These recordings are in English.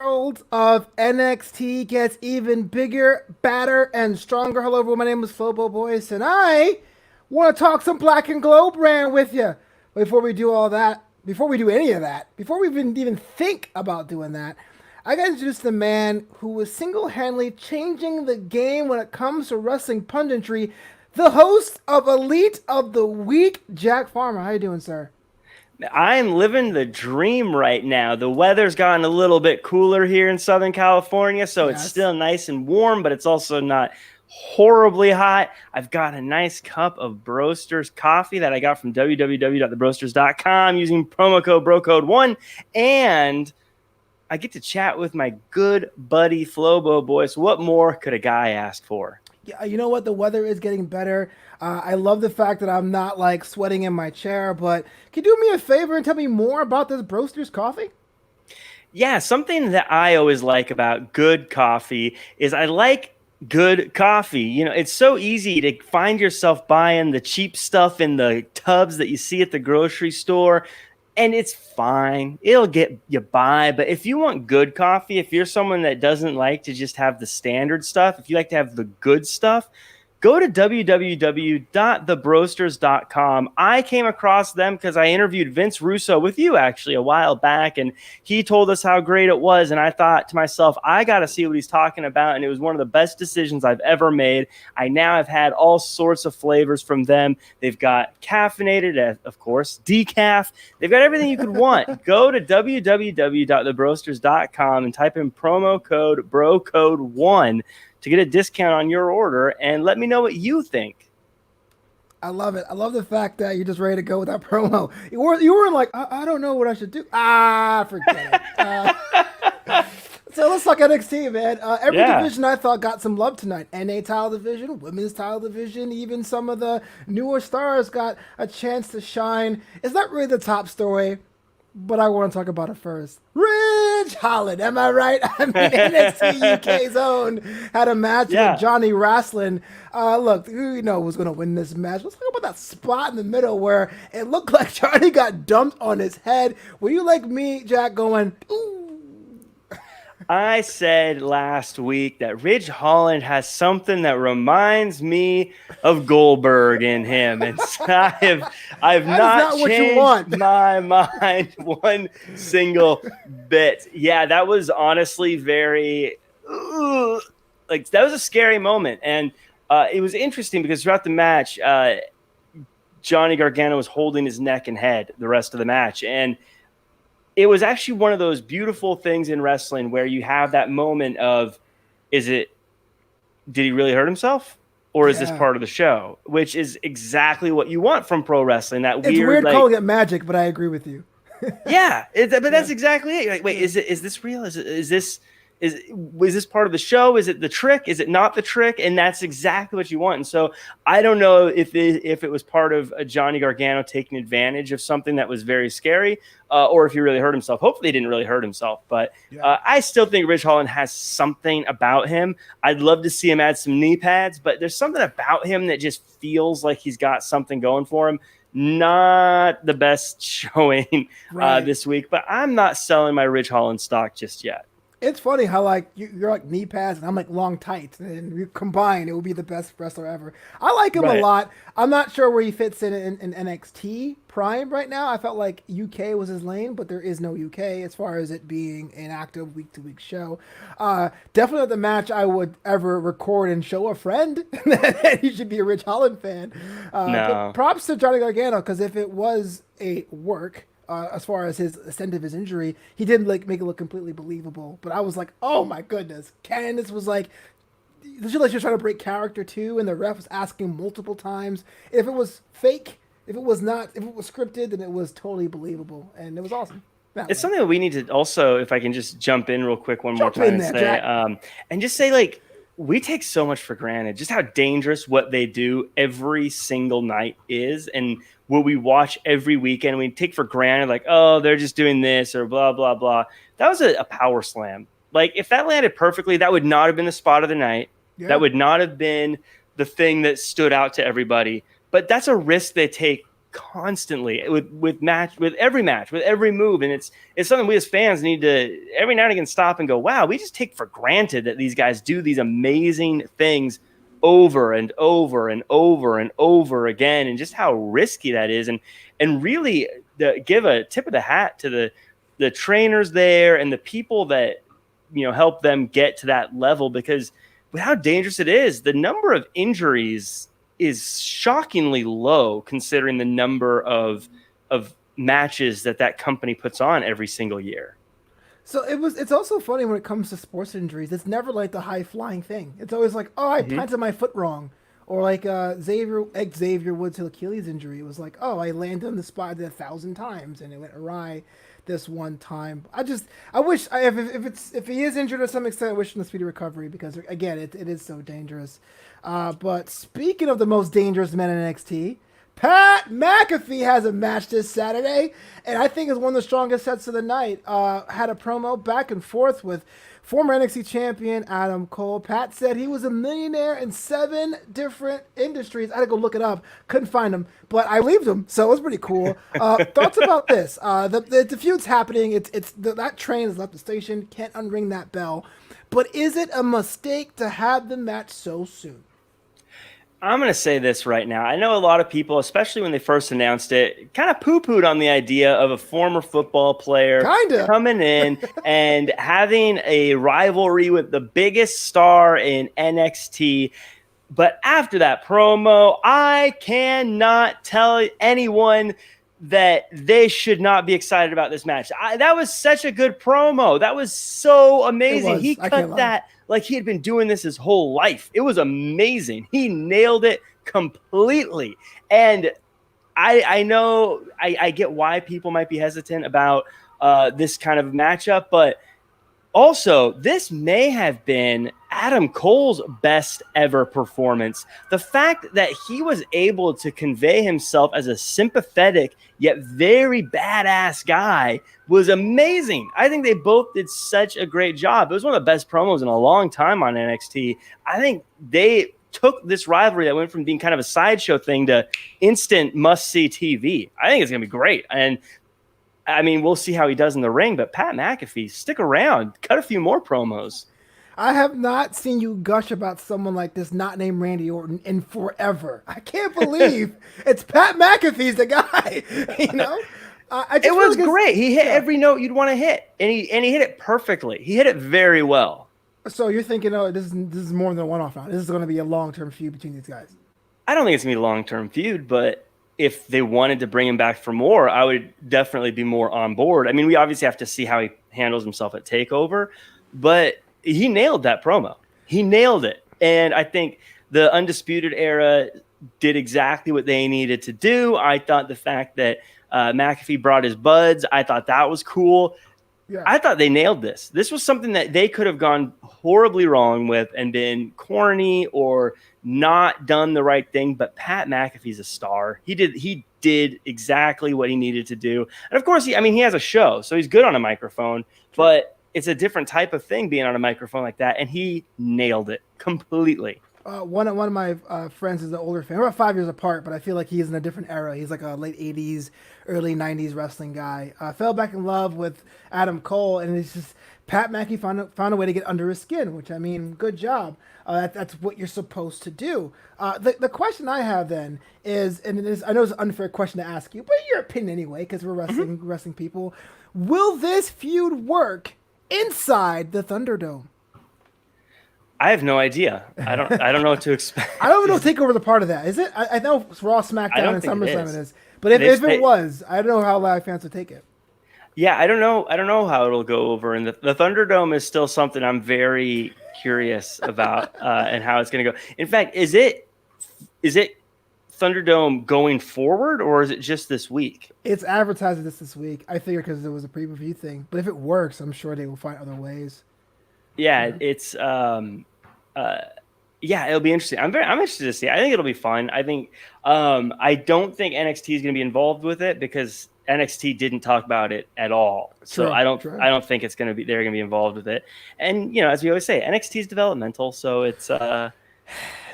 world of NXT gets even bigger, badder, and stronger. Hello, everyone. My name is Flobo Boyce, and I want to talk some Black and Glow brand with you. Before we do all that, before we do any of that, before we even think about doing that, I got to introduce the man who was single-handedly changing the game when it comes to wrestling punditry, the host of Elite of the Week, Jack Farmer. How you doing, sir? I'm living the dream right now. The weather's gotten a little bit cooler here in Southern California, so It's still nice and warm, but it's also not horribly hot. I've got a nice cup of Broasters coffee that I got from www.thebroasters.com using promo code BROCODE1, and I get to chat with my good buddy Flobo Boyce. What more could a guy ask for? Yeah, you know what? The weather is getting better. I love the fact that I'm not like sweating in my chair, but can you do me a favor and tell me more about this Broasters coffee? Yeah, something that I always like about good coffee is I like good coffee. You know, it's so easy to find yourself buying the cheap stuff in the tubs that you see at the grocery store. And it's fine. It'll get you by. But if you want good coffee, if you're someone that doesn't like to just have the standard stuff, if you like to have the good stuff, go to www.thebroasters.com. I came across them because I interviewed Vince Russo with you actually a while back, and he told us how great it was. And I thought to myself, I got to see what he's talking about. And it was one of the best decisions I've ever made. I now have had all sorts of flavors from them. They've got caffeinated, of course, decaf. They've got everything you could want. Go to www.thebroasters.com and type in promo code BROCODE1 to get a discount on your order, and let me know what you think. I love it. I love the fact that you're just ready to go with that promo. You were like, I don't know what I should do. Forget it. So let's talk NXT, man. Every division I thought got some love tonight. NA title division, women's title division, even some of the newer stars got a chance to shine. It's not really the top story, but I want to talk about it first. Ridge Holland, am I right? I mean, NXT UK's own had a match with Johnny Wrestling. Look, who was going to win this match? Let's talk about that spot in the middle where it looked like Johnny got dumped on his head. Were you like me, Jack, going, ooh? I said last week that Ridge Holland has something that reminds me of Goldberg in him, and I've not changed my mind one single bit. Yeah, that was honestly very that was a scary moment, and it was interesting because throughout the match, Johnny Gargano was holding his neck and head the rest of the match, and it was actually one of those beautiful things in wrestling where you have that moment of, did he really hurt himself? Or is this part of the show? Which is exactly what you want from pro wrestling. It's weird calling it magic, but I agree with you. That's exactly it. Like, wait, is this real? Is this part of the show? Is it the trick? Is it not the trick? And that's exactly what you want. And so I don't know if it was part of a Johnny Gargano taking advantage of something that was very scary, or if he really hurt himself. Hopefully he didn't really hurt himself, but I still think Ridge Holland has something about him. I'd love to see him add some knee pads, but there's something about him that just feels like he's got something going for him. Not the best showing this week, but I'm not selling my Ridge Holland stock just yet. It's funny how like you're like knee pads and I'm like long tights, and you combine, it would be the best wrestler ever. I like him a lot. I'm not sure where he fits in NXT Prime right now. I felt like UK was his lane, but there is no UK as far as it being an active week-to-week show. Definitely not the match I would ever record and show a friend that he should be a Ridge Holland fan. But props to Johnny Gargano, because if it was a work, as far as his extent of his injury, he didn't make it look completely believable. But I was like, oh my goodness. Candice was like, did you like you're trying to break character too? And the ref was asking multiple times. If it was fake, if it was scripted, then it was totally believable. And it was awesome. It's something that we need to also, if I can just jump in real quick more time and say, like, we take so much for granted, just how dangerous what they do every single night is. And what we watch every weekend, we take for granted, like, oh, they're just doing this or blah, blah, blah. That was a power slam. Like, if that landed perfectly, that would not have been the spot of the night. Yeah. That would not have been the thing that stood out to everybody. But that's a risk they take constantly with every match, with every move. And it's something we as fans need to every now and again stop and go, wow, we just take for granted that these guys do these amazing things over and over and over and over again, and just how risky that is. And really give a tip of the hat to the trainers there and the people that, help them get to that level, because with how dangerous it is, the number of injuries is shockingly low considering the number of matches that company puts on every single year. So it's also funny when it comes to sports injuries. It's never like the high flying thing. It's always like, oh, I planted my foot wrong. Or like Xavier Woods' Achilles injury. It was like, oh, I landed on the spot 1,000 times and it went awry this one time. I wish if he is injured to some extent, I wish him a speedy recovery, because again, it is so dangerous. But speaking of the most dangerous men in NXT, Pat McAfee has a match this Saturday, and I think it's one of the strongest sets of the night. Had a promo back and forth with former NXT champion Adam Cole. Pat said he was a millionaire in 7 different industries. I had to go look it up. Couldn't find him, but I believed him, so it was pretty cool. Thoughts about this? The feud's happening. That train has left the station. Can't unring that bell. But is it a mistake to have the match so soon? I'm going to say this right now. I know a lot of people, especially when they first announced it, kind of poo-pooed on the idea of a former football player coming in and having a rivalry with the biggest star in NXT. But after that promo, I cannot tell anyone that they should not be excited about this match. That was such a good promo. That was so amazing. He cut that like he had been doing this his whole life. It was amazing. He nailed it completely. And I know I get why people might be hesitant about this kind of matchup, but also, this may have been Adam Cole's best ever performance. The fact that he was able to convey himself as a sympathetic yet very badass guy was amazing. I think they both did such a great job. It was one of the best promos in a long time on NXT. I think they took this rivalry that went from being kind of a sideshow thing to instant must-see TV. I think it's going to be great. And I mean, we'll see how he does in the ring, but Pat McAfee, stick around. Cut a few more promos. I have not seen you gush about someone like this not named Randy Orton in forever. I can't believe it's Pat McAfee's the guy, It was great. He hit every note you'd want to hit, and he hit it perfectly. He hit it very well. So you're thinking, this is more than a one-off now. This is going to be a long-term feud between these guys. I don't think it's going to be a long-term feud, but if they wanted to bring him back for more, I would definitely be more on board. I mean, we obviously have to see how he handles himself at TakeOver, but he nailed that promo. He nailed it. And I think the Undisputed Era did exactly what they needed to do. I thought the fact that McAfee brought his buds, I thought that was cool. Yeah. I thought they nailed this. This was something that they could have gone horribly wrong with and been corny or not done the right thing, but Pat McAfee's a star. He did exactly what he needed to do. And of course, he has a show, so he's good on a microphone, but it's a different type of thing being on a microphone like that, and he nailed it completely. One of my friends is an older fan. We're about 5 years apart, but I feel like he's in a different era. He's like a late 80s, early 90s wrestling guy. Fell back in love with Adam Cole, and it's just Pat McAfee found a way to get under his skin, which, I mean, good job. That's what you're supposed to do. The question I have then is, and I know it's an unfair question to ask you, but your opinion anyway, because we're wrestling people. Will this feud work inside the Thunderdome? I have no idea. I don't know what to expect. I don't know if TakeOver is a part of that. Is it? I know Raw, SmackDown, and SummerSlam it is. But if it was, I don't know how live fans would take it. Yeah, I don't know how it'll go over. And the Thunderdome is still something I'm very curious about and how it's going to go. In fact, is it Thunderdome going forward, or is it just this week? It's advertised this week. I figure because it was a pay-per-view thing. But if it works, I'm sure they will find other ways. Yeah, it's it'll be interesting. I'm interested to see. I think it'll be fun. I think I don't think NXT is going to be involved with it because NXT didn't talk about it at all. So I don't think it's going to be they're going to be involved with it. And as we always say, NXT is developmental, so it's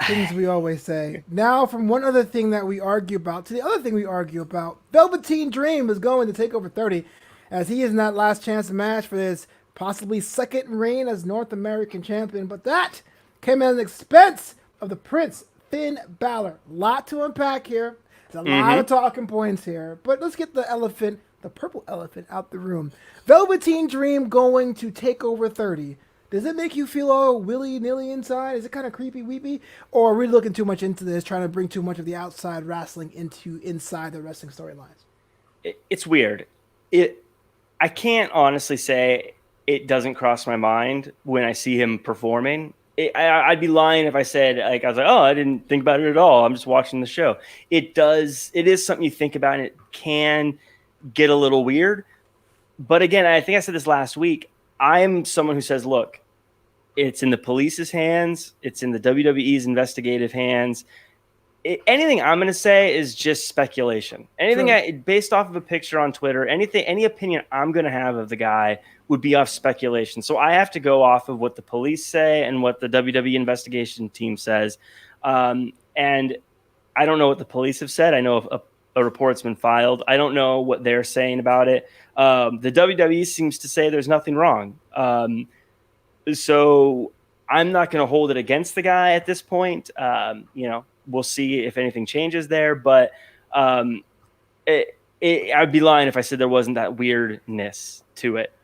Things we always say. Now, from one other thing that we argue about to the other thing we argue about, Velveteen Dream is going to take over 30 as he is in that last chance match for his possibly second reign as North American champion. But that came at an expense of the Prince, Finn Balor. A lot to unpack here. There's a lot of talking points here. But let's get the elephant, the purple elephant, out the room. Velveteen Dream going to take over 30. Does it make you feel all willy-nilly inside? Is it kind of creepy-weepy? Or are we looking too much into this, trying to bring too much of the outside wrestling into inside the wrestling storylines? It's weird. I can't honestly say it doesn't cross my mind when I see him performing. I'd be lying if I said, like, I was like, oh, I didn't think about it at all. I'm just watching the show. It is something you think about, and it can get a little weird. But again, I think I said this last week. I'm someone who says, look, it's in the police's hands. It's in the WWE's investigative hands. Anything I'm going to say is just speculation. Anything based off of a picture on Twitter, any opinion I'm going to have of the guy would be off speculation. So I have to go off of what the police say and what the WWE investigation team says. And I don't know what the police have said. I know a report's been filed. I don't know what they're saying about it. The WWE seems to say there's nothing wrong. So I'm not going to hold it against the guy at this point. We'll see if anything changes there. But I'd be lying if I said there wasn't that weirdness to it,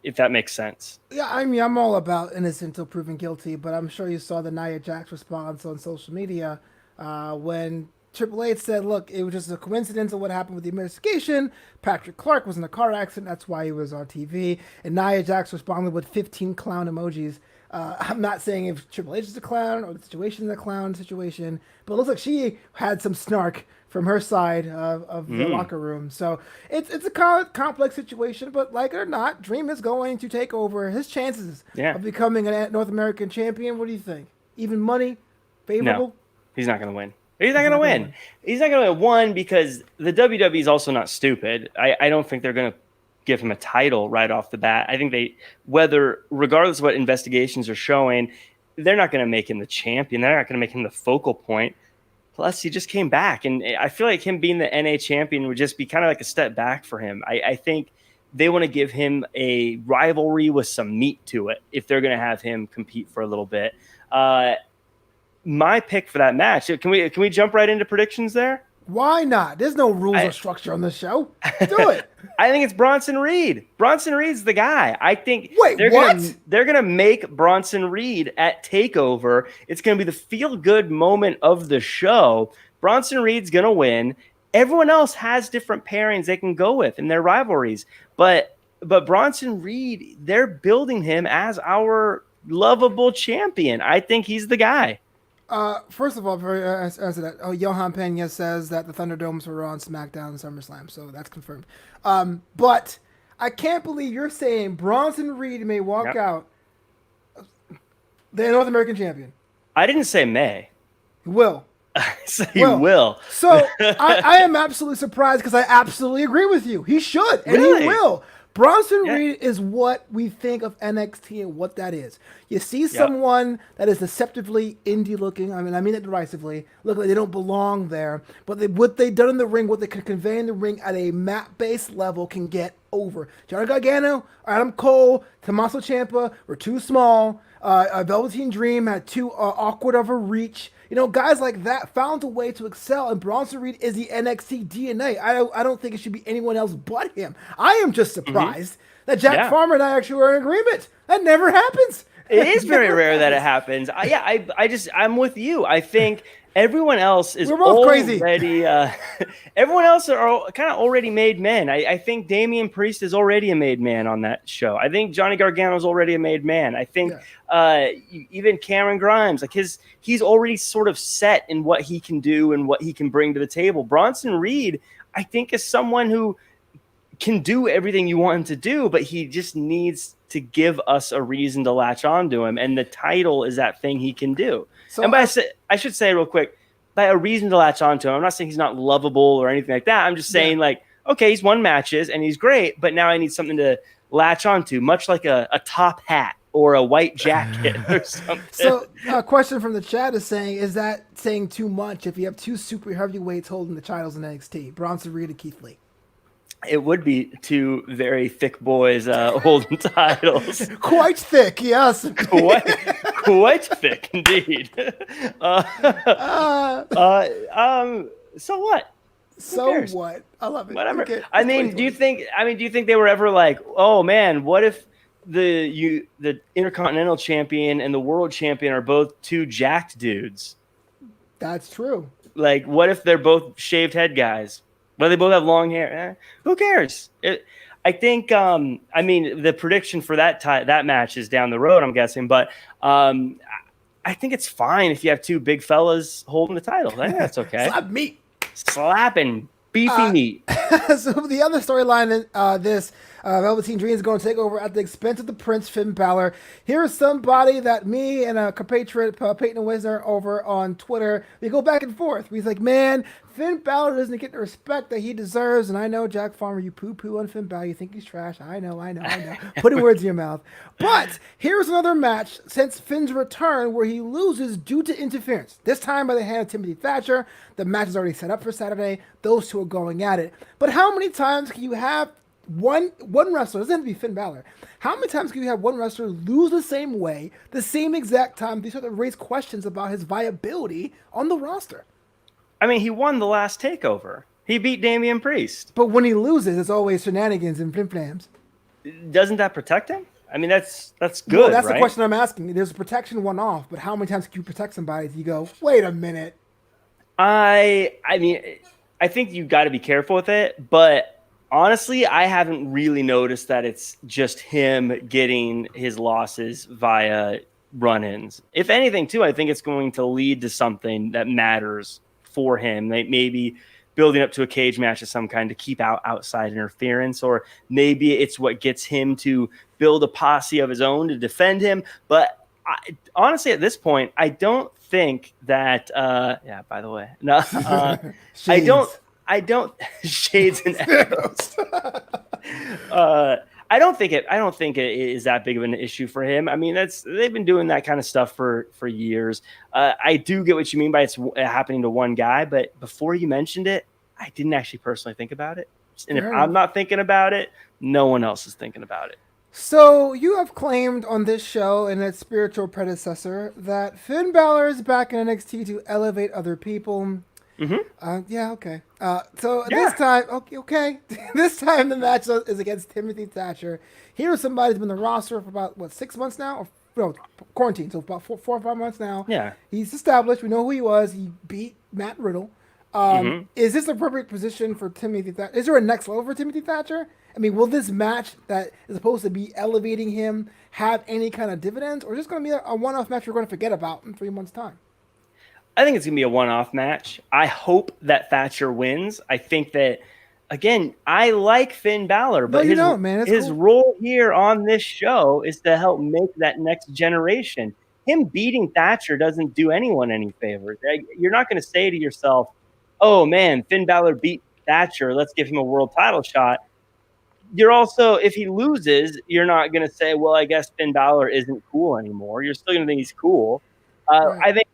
if that makes sense. Yeah, I mean, I'm all about innocent until proven guilty, but I'm sure you saw the Nia Jax response on social media when Triple H said, look, it was just a coincidence of what happened with the investigation. Patrick Clark was in a car accident. That's why he was on TV. And Nia Jax responded with 15 clown emojis. I'm not saying if Triple H is a clown or the situation is a clown situation, but it looks like she had some snark from her side of the locker room. So it's a complex situation, but like it or not, Dream is going to take over. His chances of becoming a North American champion, what do you think? Even money? Favorable? No, he's not going to win. He's not going to win. He's not going to win. One, because the WWE is also not stupid. I don't think they're going to give him a title right off the bat. I think regardless of what investigations are showing, they're not going to make him the champion. They're not going to make him the focal point. Plus, he just came back. And I feel like him being the NA champion would just be kind of like a step back for him. I think they want to give him a rivalry with some meat to it if they're going to have him compete for a little bit. My pick for that match. Can we jump right into predictions there? Why not? There's no rules or structure on this show. Do it. I think it's Bronson Reed. Bronson Reed's the guy. I think they're gonna make Bronson Reed at TakeOver. It's gonna be the feel-good moment of the show. Bronson Reed's gonna win. Everyone else has different pairings they can go with in their rivalries. But Bronson Reed, they're building him as our lovable champion. I think he's the guy. First of all, answer that. Johan Pena says that the Thunderdomes were on SmackDown and SummerSlam, so that's confirmed. But I can't believe you're saying Bronson Reed may walk out the North American champion. I didn't say may. He will. I say he will. So I am absolutely surprised because I absolutely agree with you. He should, and he will. Bronson Reed is what we think of NXT and what that is. You see someone that is deceptively indie looking. I mean it derisively. Look like they don't belong there. But what they've done in the ring, what they can convey in the ring at a mat-based level can get over. Johnny Gargano, Adam Cole, Tommaso Ciampa were too small. Velveteen Dream had too awkward of a reach. You know, guys like that found a way to excel, and Bronson Reed is the NXT DNA. I don't think it should be anyone else but him. I am just surprised that Jack Farmer and I actually were in agreement. That never happens. It is very rare that it happens. I'm with you. I think everyone else is already crazy. Everyone else are kind of already made men. I think Damian Priest is already a made man on that show. I think Johnny Gargano is already a made man. I think even Cameron Grimes, like he's already sort of set in what he can do and what he can bring to the table. Bronson Reed, I think, is someone who can do everything you want him to do, but he just needs to give us a reason to latch on to him. And the title is that thing he can do. So, and I should say real quick, by a reason to latch on to him, I'm not saying he's not lovable or anything like that. I'm just saying okay, he's won matches and he's great, but now I need something to latch on to, much like a top hat. or a white jacket or something. So a question from the chat is saying, is that saying too much if you have two super heavyweights holding the titles in NXT, Bronson Reed and Keith Lee? It would be two very thick boys holding titles. Quite thick, yes. Quite thick indeed. So what? So what? I love it. Whatever. Okay. I mean, do you think they were ever like, oh man, what if the Intercontinental Champion and the World Champion are both two jacked dudes? That's true. Like, what if they're both shaved head guys? Well, they both have long hair. Who cares? I think. I mean, the prediction for that match is down the road, I'm guessing. But I think it's fine if you have two big fellas holding the title. I think that's okay. Slap meat. Slapping beefy meat. So the other storyline in Velveteen Dream is going to take over at the expense of the Prince, Finn Balor. Here's somebody that me and a compatriot, Peyton Wisner, over on Twitter, we go back and forth. He's like, man, Finn Balor doesn't get the respect that he deserves. And I know, Jack Farmer, you poo-poo on Finn Balor. You think he's trash. I know. Putting words in your mouth. But here's another match since Finn's return where he loses due to interference. This time by the hand of Timothy Thatcher. The match is already set up for Saturday. Those two are going at it. But how many times can you have one wrestler, doesn't have to be Finn Balor, how many times can you have one wrestler lose the same way, the same exact time, they start to raise questions about his viability on the roster? I mean, he won the last takeover. He beat Damian Priest. But when he loses, it's always shenanigans and flim-flams. Doesn't that protect him? I mean, that's good, well, that's right? the question I'm asking. There's a protection one-off, but how many times can you protect somebody if you go, wait a minute? I mean, I think you got to be careful with it, but honestly, I haven't really noticed that it's just him getting his losses via run-ins. If anything, too, I think it's going to lead to something that matters for him. Like maybe building up to a cage match of some kind to keep out outside interference, or maybe it's what gets him to build a posse of his own to defend him. But honestly, at this point, I don't think that. Yeah. By the way, no, I don't shades and arrows. I don't think it is that big of an issue for him. I mean, they've been doing that kind of stuff for years. I do get what you mean by it's happening to one guy, but before you mentioned it, I didn't actually personally think about it. And if I'm not thinking about it, no one else is thinking about it. So you have claimed on this show and its spiritual predecessor that Finn Balor is back in NXT to elevate other people. Mm-hmm. Yeah, okay. This time, okay. This time the match is against Timothy Thatcher. Here's somebody who's been on the roster for about, 6 months now? Quarantine, so about 4 or 5 months now. Yeah. He's established. We know who he was. He beat Matt Riddle. Is this the appropriate position for Timothy Thatcher? Is there a next level for Timothy Thatcher? I mean, will this match that is supposed to be elevating him have any kind of dividends? Or is this going to be a one-off match we're going to forget about in 3 months' time? I think it's going to be a one-off match. I hope that Thatcher wins. I think that, again, I like Finn Balor, but his role here on this show is to help make that next generation. Him beating Thatcher doesn't do anyone any favors. You're not going to say to yourself, oh, man, Finn Balor beat Thatcher. Let's give him a world title shot. You're also, if he loses, you're not going to say, well, I guess Finn Balor isn't cool anymore. You're still going to think he's cool. Right. I think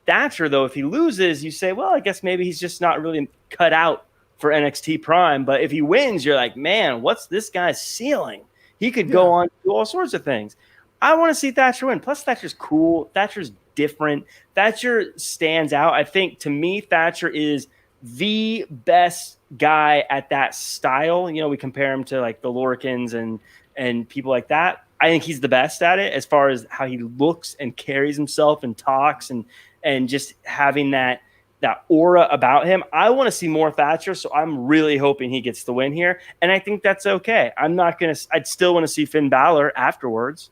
Thatcher, though, if he loses, you say, well, I guess maybe he's just not really cut out for NXT Prime. But if he wins, you're like, man, what's this guy's ceiling? He could go on to do all sorts of things. I want to see Thatcher win. Plus, Thatcher's cool. Thatcher's different. Thatcher stands out. I think, to me, Thatcher is the best guy at that style. You know, we compare him to, like, the Lorcans and people like that. I think he's the best at it as far as how he looks and carries himself and talks and just having that aura about him. I want to see more Thatcher, so I'm really hoping he gets the win here, and I think that's okay. I'd still want to see Finn Balor afterwards.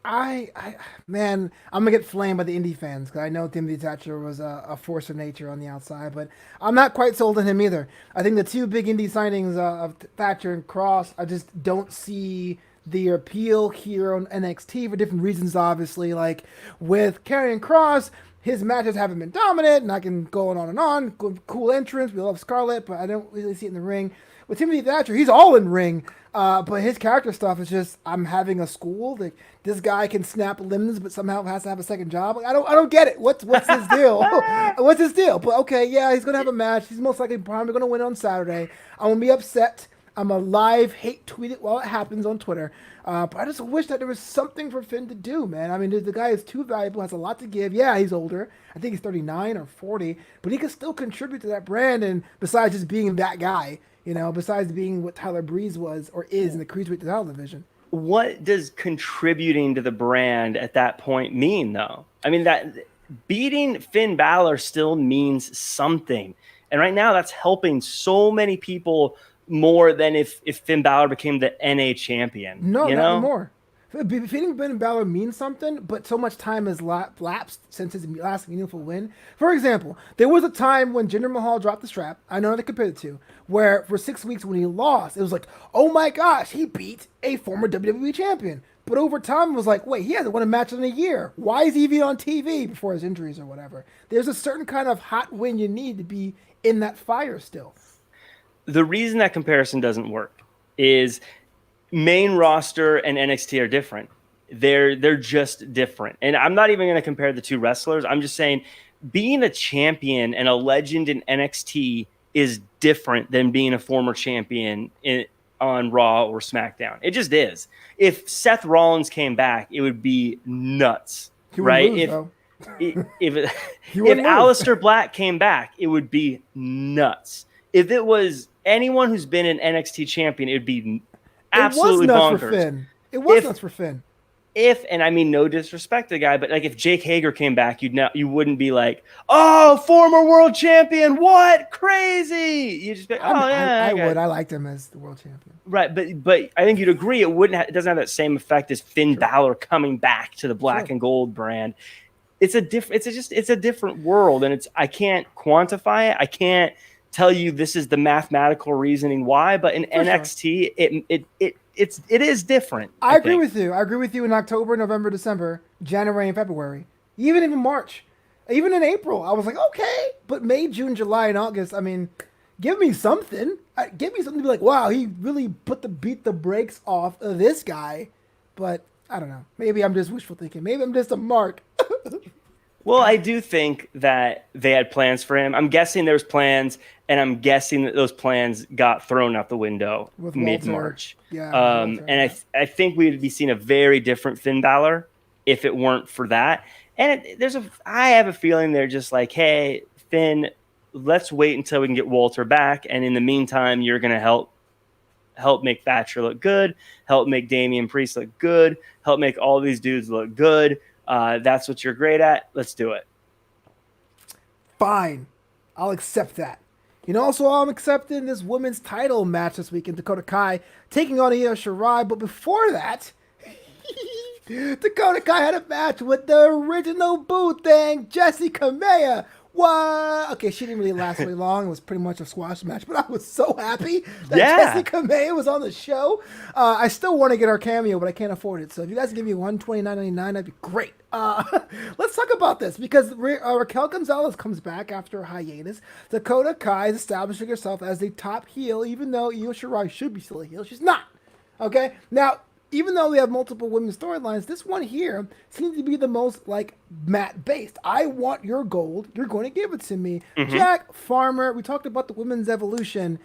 Man, I'm gonna get flamed by the indie fans because I know Timothy Thatcher was a force of nature on the outside, but I'm not quite sold on him either. I think the two big indie signings of Thatcher and Cross, I just don't see the appeal here on NXT for different reasons, obviously. Like with Karrion Kross, his matches haven't been dominant, and I can go on and on. Cool entrance. We love Scarlett, but I don't really see it in the ring. with Timothy Thatcher, he's all in ring. But his character stuff is just, I'm having a school. Like, this guy can snap limbs, but somehow has to have a second job. Like, I don't get it. What's his deal? What's his deal? But okay, yeah, he's gonna have a match. He's most likely probably gonna win on Saturday. I'm gonna be upset. I'm a live hate tweet it while it happens on Twitter. But I just wish that there was something for Finn to do, man. I mean, the guy is too valuable, has a lot to give. Yeah, he's older. I think he's 39 or 40, but he can still contribute to that brand. And besides just being that guy, besides being what Tyler Breeze was or is in the Cruiserweight title division. What does contributing to the brand at that point mean, though? I mean, that beating Finn Balor still means something. And right now that's helping so many people more than if Finn Balor became the NA champion. No, not anymore. Beating Finn Balor means something, but so much time has lapsed since his last meaningful win. For example, there was a time when Jinder Mahal dropped the strap, I know they compared it to, where for 6 weeks when he lost, it was like, oh my gosh, he beat a former WWE champion. But over time, it was like, wait, he hasn't won a match in a year. Why is he even on TV before his injuries or whatever? There's a certain kind of hot win you need to be in that fire still. The reason that comparison doesn't work is main roster and NXT are different. They're just different. And I'm not even going to compare the two wrestlers. I'm just saying being a champion and a legend in NXT is different than being a former champion on Raw or SmackDown. It just is. If Seth Rollins came back, it would be nuts, right? If Aleister Black came back, it would be nuts. If it was anyone who's been an NXT champion, it would be absolutely bonkers. It was nuts for Finn. And I mean no disrespect to the guy, but like if Jake Hager came back, you wouldn't be like, oh, former world champion, what crazy? You just be, I would. I liked him as the world champion. Right, but I think you'd agree it doesn't have that same effect as Finn Balor coming back to the black and gold brand. It's a different world, and I can't quantify it. I can't tell you this is the mathematical reasoning why, but in NXT, it is different. I agree with you. I agree with you in October, November, December, January, and February, even in March, even in April. I was like, okay, but May, June, July, and August. I mean, give me something. Give me something to be like, wow, he really beat the brakes off of this guy. But I don't know. Maybe I'm just wishful thinking. Maybe I'm just a mark. Well, I do think that they had plans for him. I'm guessing there's plans, and I'm guessing that those plans got thrown out the window mid-March. Yeah. And I think we would be seeing a very different Finn Balor if it weren't for that. And I have a feeling they're just like, hey, Finn, let's wait until we can get Walter back, and in the meantime, you're going to help make Thatcher look good, help make Damian Priest look good, help make all these dudes look good. That's what you're great at. Let's do it. Fine. I'll accept that. Also, I'm accepting this women's title match this week in Dakota Kai taking on Io Shirai. But before that, Dakota Kai had a match with the original Boo Thing, Jessie Kamea. What? Okay, she didn't really last very long. It was pretty much a squash match, but I was so happy that Jessie Kamea was on the show. I still want to get her cameo, but I can't afford it. So if you guys give me $129.99, that'd be great. Let's talk about this because Raquel Gonzalez comes back after a hiatus. Dakota Kai is establishing herself as the top heel, even though Io Shirai should be still a heel. She's not. Okay? Now, even though we have multiple women's storylines, this one here seems to be the most Matt-based. I want your gold. You're going to give it to me. Mm-hmm. Jack Farmer, we talked about the women's evolution.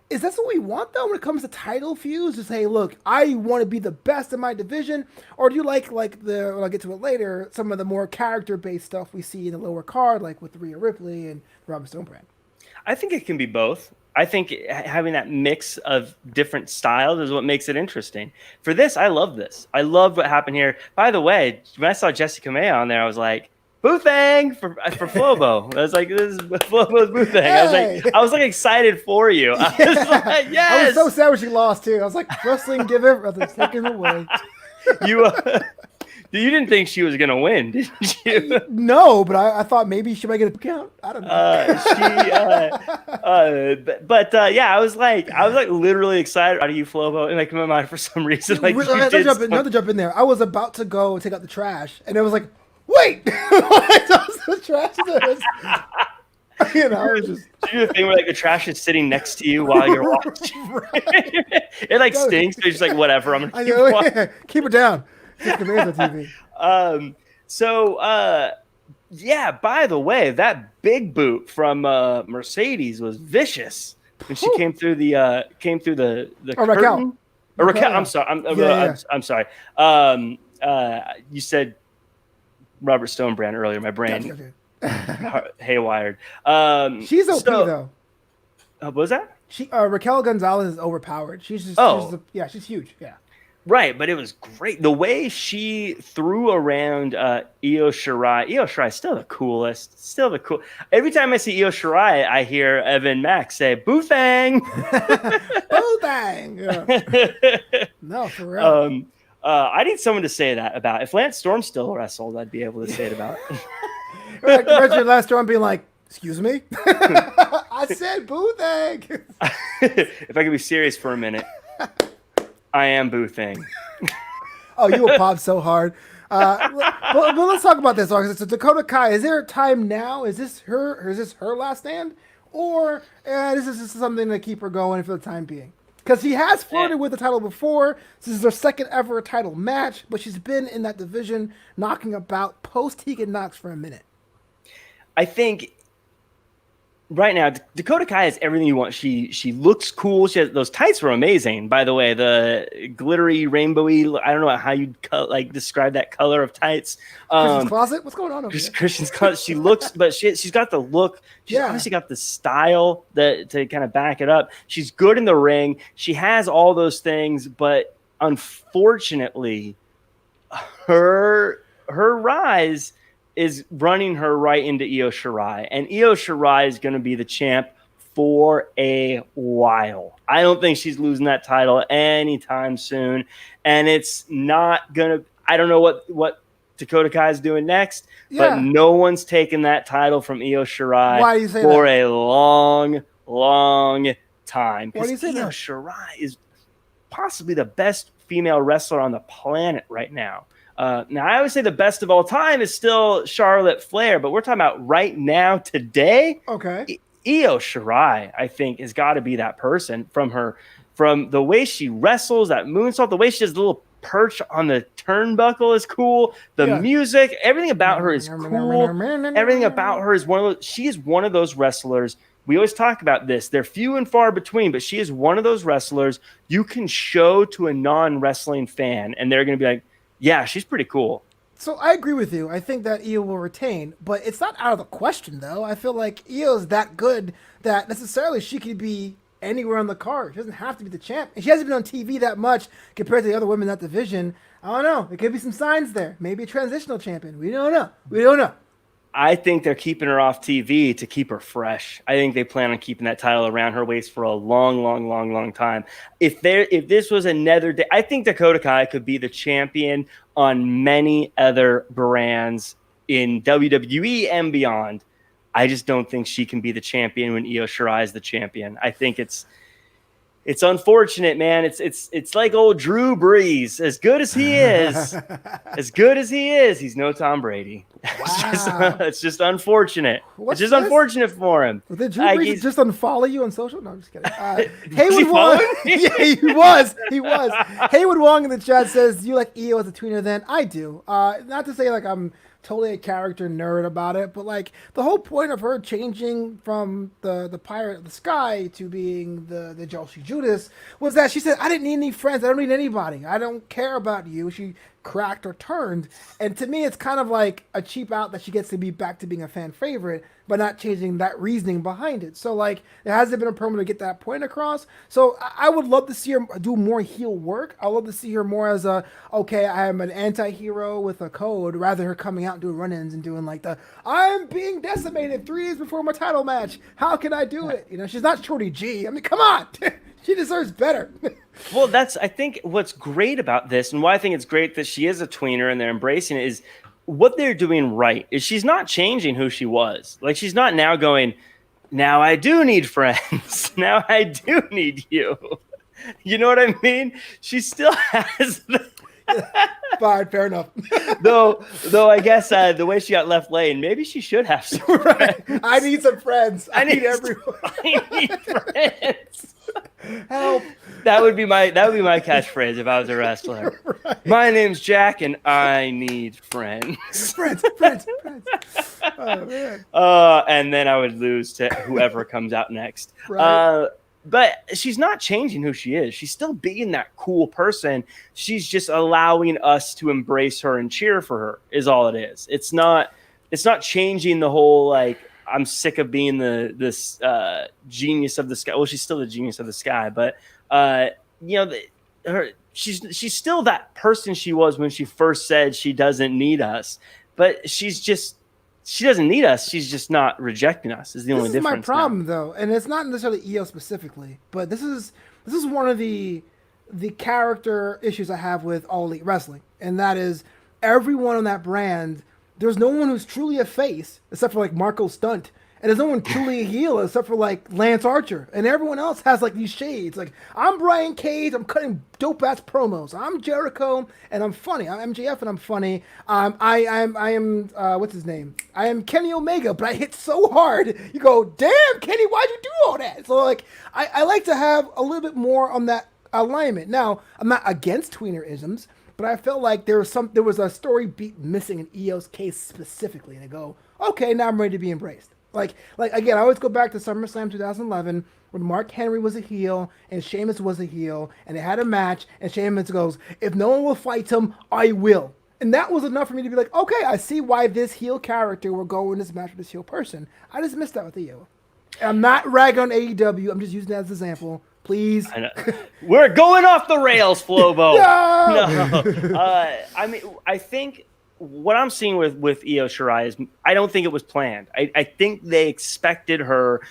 Is that what we want, though, when it comes to title feuds? Just, hey, look, I want to be the best in my division. Or do you like I'll get to it later, some of the more character-based stuff we see in the lower card, like with Rhea Ripley and Robin Stonebrand? I think it can be both. I think having that mix of different styles is what makes it interesting. For this, I love this. I love what happened here. By the way, when I saw Jessie Kamea on there, I was like, Boo Thang for Flobo. I was like, this is Flobo's Boo Thang. Hey. I was like excited for you. I was like, yes. I was so sad when she lost too. I was like, wrestling, give it, rather take it away. You didn't think she was gonna win, did you? No, but I thought maybe she might get a count. I don't know. Yeah, I was like literally excited out of you, Flobo, and like in my mind for some reason, like another jump in there. I was about to go take out the trash, and it was like, wait, I tossed the trash. It was just. do the thing where like the trash is sitting next to you while you're watching. It like stinks, but you're just like, whatever. I'm gonna keep watching. Keep it down. It's the TV. Yeah. By the way, that big boot from Mercedes was vicious when she came through the curtain. Raquel. I'm sorry. I'm sorry. You said Robert Stonebrand earlier. My brain haywired. She's OP though. What was that? Raquel Gonzalez is overpowered. She's just she's huge. Yeah. Right, but it was great. The way she threw around Io Shirai. Io Shirai is still the coolest. Still the cool. Every time I see Io Shirai, I hear Evan Max say, "Boo-thang." Boo-thang. Yeah. No, for real. I need someone to say that about. If Lance Storm still wrestled, I'd be able to say it about. Like Richard Lance Storm being like, "Excuse me?" I said boo-thang. If I could be serious for a minute. I am boothing. Oh, you will pop so hard. But let's talk about this. So Dakota Kai, is there a time now? Is this her last stand, or is this something to keep her going for the time being? Because she has flirted with the title before. This is her second ever title match, but she's been in that division knocking about post Tegan Knox for a minute. I think. Right now, Dakota Kai has everything you want. She looks cool. She has those tights were amazing, by the way. The glittery, rainbowy. I don't know how you'd describe that color of tights. Christian's closet. What's going on over here? Christian's closet. She looks, but she's got the look. She's obviously got the style to kind of back it up. She's good in the ring. She has all those things, but unfortunately, her rise is running her right into Io Shirai. And Io Shirai is going to be the champ for a while. I don't think she's losing that title anytime soon. And it's not going to – I don't know what Dakota Kai is doing next, but no one's taken that title from Io Shirai for a long, long time. Why do you say Io that? Shirai is possibly the best female wrestler on the planet right now. Now, I always say the best of all time is still Charlotte Flair, but we're talking about right now, today. Okay. Io Shirai, I think, has got to be that person from the way she wrestles, that moonsault, the way she does the little perch on the turnbuckle is cool. The music, everything about her is cool. Everything about her is she is one of those wrestlers. We always talk about this. They're few and far between, but she is one of those wrestlers you can show to a non-wrestling fan, and they're going to be like, yeah, she's pretty cool. So I agree with you. I think that Io will retain, but it's not out of the question, though. I feel like Io is that good that necessarily she could be anywhere on the card. She doesn't have to be the champ. And she hasn't been on TV that much compared to the other women in that division. I don't know. There could be some signs there. Maybe a transitional champion. We don't know. I think they're keeping her off TV to keep her fresh. I think they plan on keeping that title around her waist for a long, long, long, long time. If this was another day, I think Dakota Kai could be the champion on many other brands in WWE and beyond. I just don't think she can be the champion when Io Shirai is the champion. I think it's unfortunate, man. It's like old Drew Brees. As good as he is, he's no Tom Brady. Wow. It's just unfortunate. Unfortunate for him. Did Drew Brees just unfollow you on social? No, I'm just kidding. Haywood Wong? Yeah, he was. Haywood Wong in the chat says, you like Io as a tweener then? I do. Not to say like I'm totally a character nerd about it, but like the whole point of her changing from the pirate of the sky to being the Josie Judas was that she said, I didn't need any friends, I don't need anybody, I don't care about you. She cracked or turned, and to me it's kind of like a cheap out that she gets to be back to being a fan favorite but not changing that reasoning behind it. So like there hasn't been a promo to get that point across. So I would love to see her do more heel work. I love to see her more as I am an anti-hero with a code, rather her coming out and doing run-ins and doing like I'm being decimated 3 days before my title match, how can I do it? She's not Shorty G. I mean, come on. She deserves better. Well, I think what's great about this, and why I think it's great that she is a tweener and they're embracing it, is what they're doing right is she's not changing who she was. Like, she's not now going, now I do need friends. Now I do need you. You know what I mean? She still has Fine, fair enough. though I guess the way she got left laying, maybe she should have some Right. friends. I need some friends. I need everyone. I need friends. Help. That would be my catchphrase if I was a wrestler. Right. My name's Jack, and I need friends. Friends. Oh man. And then I would lose to whoever comes out next. Right. But she's not changing who she is. She's still being that cool person. She's just allowing us to embrace her and cheer for her. Is all it is. It's not changing the whole like. I'm sick of being this genius of the sky. Well, she's still the genius of the sky, but she's still that person she was when she first said she doesn't need us. But she doesn't need us. She's just not rejecting us. Is the only difference. This is my problem, though, and it's not necessarily EO specifically, but this is one of the character issues I have with All Elite Wrestling, and that is everyone on that brand. There's no one who's truly a face except for like Marco Stunt. And there's no one truly a heel except for like Lance Archer. And everyone else has like these shades. Like, I'm Brian Cage, I'm cutting dope ass promos. I'm Jericho and I'm funny. I'm MJF and I'm funny. I am what's his name? I am Kenny Omega, but I hit so hard. You go, damn, Kenny, why'd you do all that? So like I like to have a little bit more on that alignment. Now, I'm not against tweener-isms. But I felt like there was a story beat missing in EO's case specifically, and I go, okay, now I'm ready to be embraced. Like again, I always go back to SummerSlam 2011 when Mark Henry was a heel and Sheamus was a heel, and they had a match, and Sheamus goes, "If no one will fight him, I will." And that was enough for me to be like, okay, I see why this heel character will go in this match with this heel person. I just missed that with EO. And I'm not ragging on AEW. I'm just using that as an example. Please. I know. We're going off the rails, Flobo. No. I mean, I think what I'm seeing with Io Shirai is I don't think it was planned. I think they expected her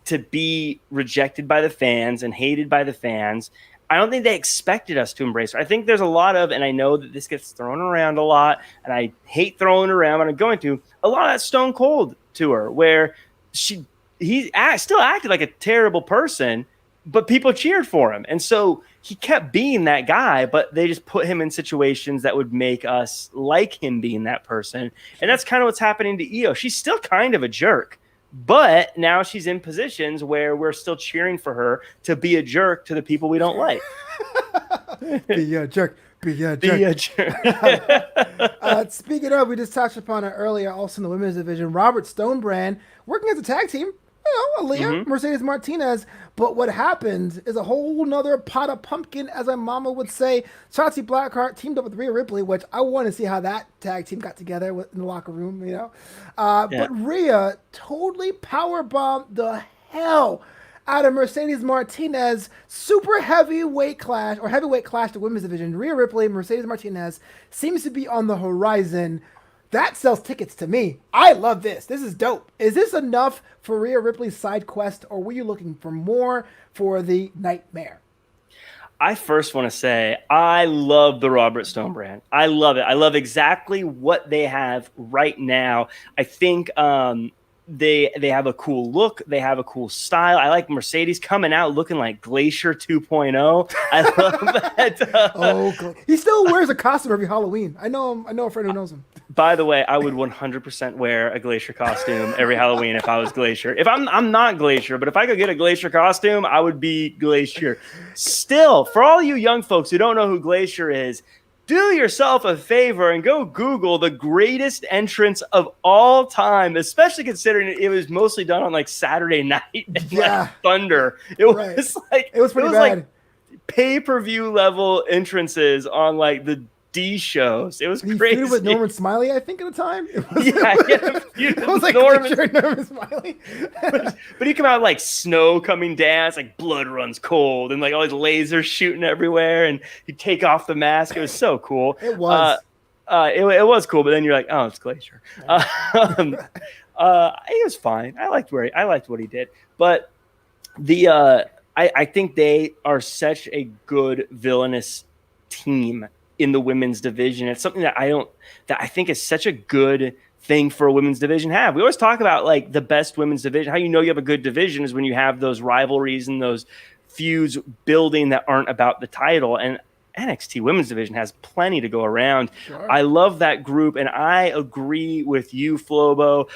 to be rejected by the fans and hated by the fans. I don't think they expected us to embrace her. I think there's a lot of, and I know that this gets thrown around a lot, and I hate throwing it around, but I'm going to, a lot of that Stone Cold to her, where he still acted like a terrible person, but people cheered for him. And so he kept being that guy, but they just put him in situations that would make us like him being that person. And that's kind of what's happening to Io. She's still kind of a jerk, but now she's in positions where we're still cheering for her to be a jerk to the people we don't like. Be a jerk. Be a jerk. Be a jerk. Speaking of, we just touched upon it earlier, also in the women's division, Robert Stone brand working as a tag team. Aaliyah, Mercedes Martinez. But what happened is a whole nother pot of pumpkin, as my mama would say. Shotzi Blackheart teamed up with Rhea Ripley, which I want to see how that tag team got together in the locker room, you know. But Rhea totally powerbombed the hell out of Mercedes Martinez. Super heavyweight clash to women's division. Rhea Ripley, Mercedes Martinez seems to be on the horizon. That sells tickets to me. I love this. This is dope. Is this enough for Rhea Ripley's side quest, or were you looking for more for the Nightmare? I first want to say I love the Robert Stone brand. I love it. I love exactly what they have right now. I think they have a cool look. They have a cool style. I like Mercedes coming out looking like Glacier 2.0. I love that. He still wears a costume every Halloween. I know a friend who knows him. By the way, I would 100% wear a Glacier costume every Halloween if I was Glacier. If I'm not Glacier, but if I could get a Glacier costume, I would be Glacier. Still, for all you young folks who don't know who Glacier is, do yourself a favor and go Google the greatest entrance of all time, especially considering it was mostly done on like Saturday night and like Thunder. It was pretty bad. Like pay-per-view level entrances on like the D shows. It was crazy. He feuded with Norman Smiley, I think, at the time. It was like Norman Smiley. but he come out like snow coming down. It's like blood runs cold and like all these lasers shooting everywhere. And he'd take off the mask. It was so cool. It was. It was cool. But then you're like, oh, it's Glacier. It was fine. I liked what he did. But I think they are such a good villainous team in the women's division. It's something that I think is such a good thing for a women's division to have. We always talk about like the best women's division. How you know you have a good division is when you have those rivalries and those feuds building that aren't about the title. And NXT women's division has plenty to go around. Sure. I love that group, and I agree with you, Flobo.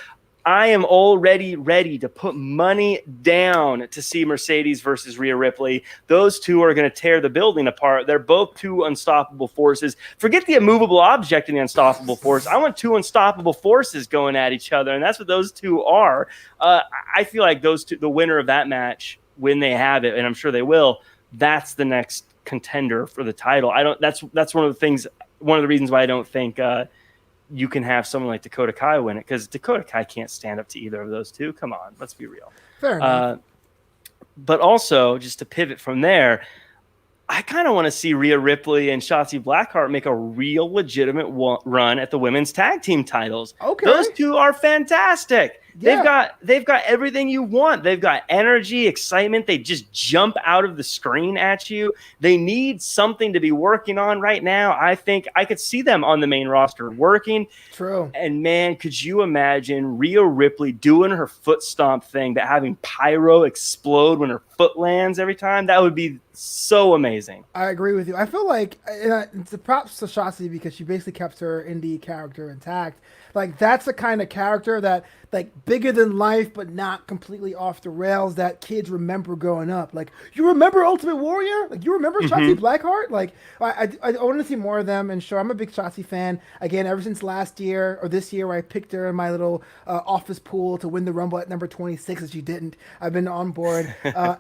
I am already ready to put money down to see Mercedes versus Rhea Ripley. Those two are going to tear the building apart. They're both two unstoppable forces. Forget the immovable object in the unstoppable force. I want two unstoppable forces going at each other, and that's what those two are. I feel like those two, the winner of that match, when they have it, and I'm sure they will, that's the next contender for the title. That's one of the things. One of the reasons why I don't think you can have someone like Dakota Kai win it, because Dakota Kai can't stand up to either of those two. Come on, let's be real. Fair enough. But also, just to pivot from there, I kind of want to see Rhea Ripley and Shotzi Blackheart make a real legitimate run at the women's tag team titles. Okay. Those two are fantastic. Yeah. They've got everything you want. They've got energy, excitement. They just jump out of the screen at you. They need something to be working on right now. I think I could see them on the main roster working. True. And man, could you imagine Rhea Ripley doing her foot stomp thing, but having pyro explode when her foot lands every time? That would be so amazing. I agree with you. I feel like it's a props to Shotzi because she basically kept her indie character intact. Like, that's the kind of character that, like, bigger than life, but not completely off the rails that kids remember growing up. Like, you remember Ultimate Warrior? Like, you remember Shotzi Blackheart? Like, I want to see more of them. And sure, I'm a big Shotzi fan. Again, ever since last year or this year where I picked her in my little office pool to win the Rumble at number 26, as she didn't. I've been on board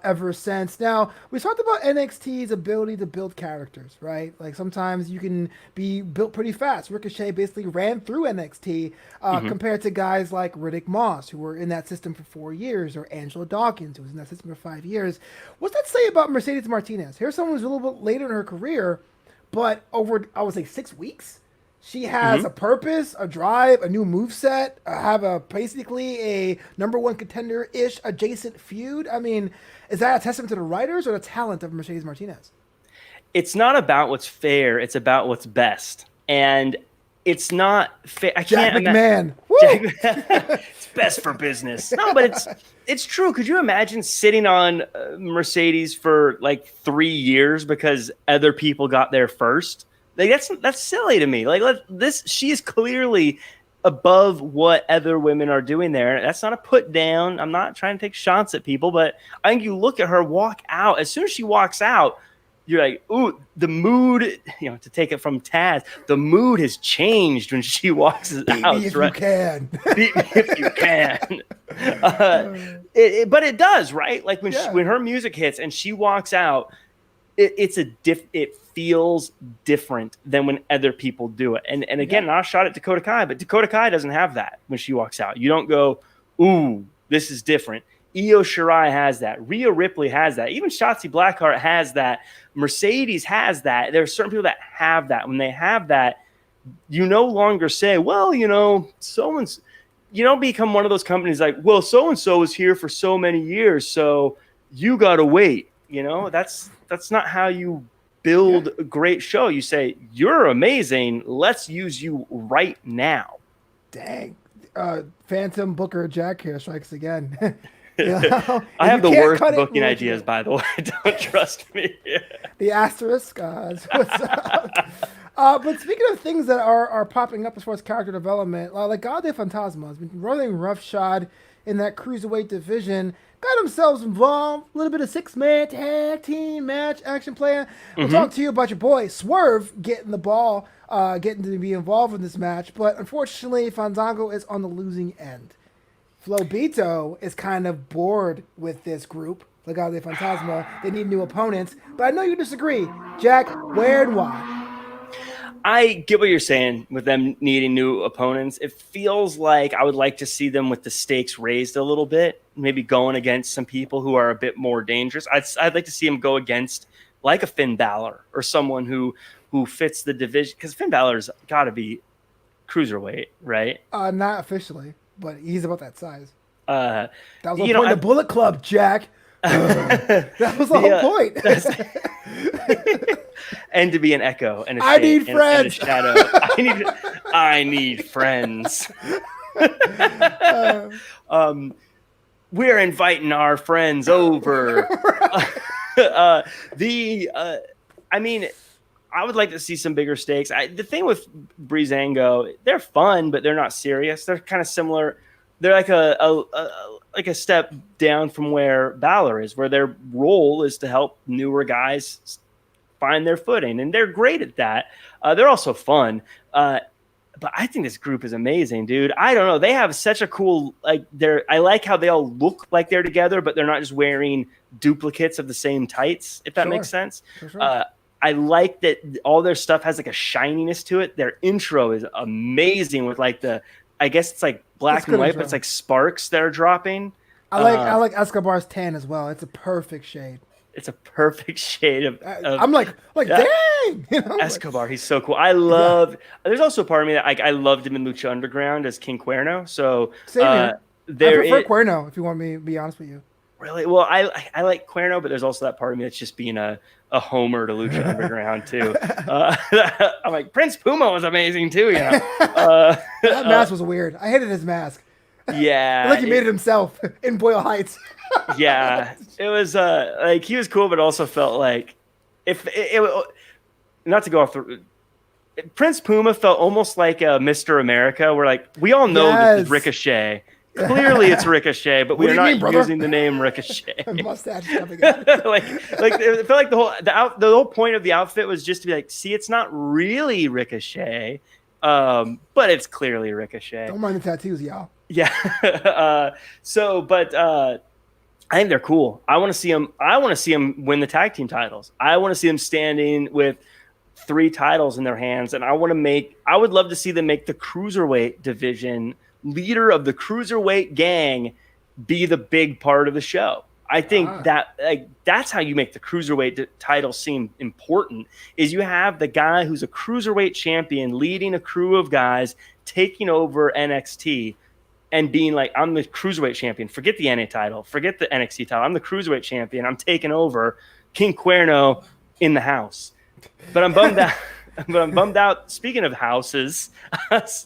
ever since. Now, we talked about NXT's ability to build characters, right? Like, sometimes you can be built pretty fast. Ricochet basically ran through NXT compared to guys like Riddick Moss, who were in that system for 4 years, or Angela Dawkins, who was in that system for 5 years. What's that say about Mercedes Martinez? Here's someone who's a little bit later in her career, but over, I would say, 6 weeks, she has a purpose, a drive, a new moveset, basically a number one contender-ish adjacent feud. I mean, is that a testament to the writers or the talent of Mercedes Martinez? It's not about what's fair. It's about what's best. And it's not fair. Jack McMahon. It's best for business. No, but it's true. Could you imagine sitting on Mercedes for like 3 years because other people got there first? Like, that's silly to me. Like, she is clearly above what other women are doing there. That's not a put down. I'm not trying to take shots at people, but I think you look at her walk out. As soon as she walks out, you're like, ooh, the mood, to take it from Taz, the mood has changed when she walks out. Beat me if you can. Beat me if you can. But it does, right? Like, when her music hits and she walks out, it feels different than when other people do it. And again, I shot at Dakota Kai, but Dakota Kai doesn't have that when she walks out. You don't go, ooh, this is different. Io Shirai has that. Rhea Ripley has that. Even Shotzi Blackheart has that. Mercedes has that. There are certain people that have that. When they have that, you no longer say, well, someone's, you don't become one of those companies like, well, so-and-so was here for so many years, so you got to wait. That's not how you build a great show. You say, you're amazing. Let's use you right now. Dang. Phantom Booker Jack here strikes again. I have the worst booking ideas, by the way. Don't trust me. The asterisk. What's up? But speaking of things that are popping up as far as character development, like God de Fantasma has been running roughshod in that cruiserweight division. Got themselves involved. A little bit of 6-man tag team match action plan. We'll talk to you about your boy Swerve getting the ball, getting to be involved in this match. But unfortunately, Fandango is on the losing end. Flobito is kind of bored with this group. Legado de Fantasma. They need new opponents. But I know you disagree. Jack, where and why? I get what you're saying with them needing new opponents. It feels like I would like to see them with the stakes raised a little bit, maybe going against some people who are a bit more dangerous. I'd like to see them go against like a Finn Balor or someone who fits the division, because Finn Balor's got to be cruiserweight, right? Not officially, but he's about that size. That was the point of the Bullet Club, Jack. That was the whole point. And to be an echo and I need friends. And a shadow. I need friends. We're inviting our friends over. I would like to see some bigger stakes. The thing with Breezango, they're fun, but they're not serious. They're kind of similar. They're like a step down from where Balor is, where their role is to help newer guys find their footing, and they're great at that. They're also fun. But I think this group is amazing, dude. I don't know. They have such a cool, I like how they all look like they're together, but they're not just wearing duplicates of the same tights, if that makes sense. Sure. I like that all their stuff has like a shininess to it. Their intro is amazing with like I guess it's like black and white, but it's like sparks that are dropping. I like Escobar's tan as well. It's a perfect shade. It's a perfect shade of I'm like dang, Escobar. He's so cool. I love. There's also a part of me that I loved him in Lucha Underground as King Cuerno. So I prefer Cuerno, if you want me to be honest with you. Really? Well, I like Cuerno, but there's also that part of me that's just being a homer to Lucha Underground too. I'm like, Prince Puma was amazing too. That mask was weird. I hated his mask. Yeah, like he made it himself in Boyle Heights. Yeah, it was like he was cool, but also felt like if it not to go off the Prince Puma felt almost like a Mr. America, where like we all know this is Ricochet. Clearly, it's Ricochet, but we are not using the name Ricochet. Mustache coming out. like it felt like the whole point of the outfit was just to be like, see, it's not really Ricochet, but it's clearly Ricochet. Don't mind the tattoos, y'all. Yeah. I think they're cool. I want to see them. I want to see them win the tag team titles. I want to see them standing with 3 titles in their hands, and I would love to see them make the cruiserweight division leader of the cruiserweight gang be the big part of the show. I think that's how you make the cruiserweight title seem important. Is you have the guy who's a cruiserweight champion leading a crew of guys taking over NXT. And being like, I'm the cruiserweight champion. Forget the NA title. Forget the NXT title. I'm the cruiserweight champion. I'm taking over. King Cuerno in the house. But I'm bummed out. Speaking of houses,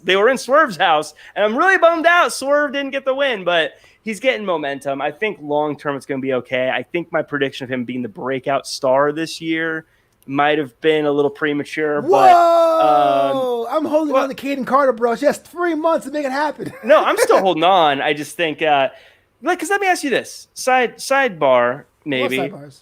they were in Swerve's house, and I'm really bummed out. Swerve didn't get the win, but he's getting momentum. I think long term it's going to be okay. I think my prediction of him being the breakout star this year might have been a little premature. Whoa! But I'm holding on to Caden Carter, bro. She has 3 months to make it happen. No, I'm still holding on. I just think, because let me ask you this sidebar, maybe. What sidebars?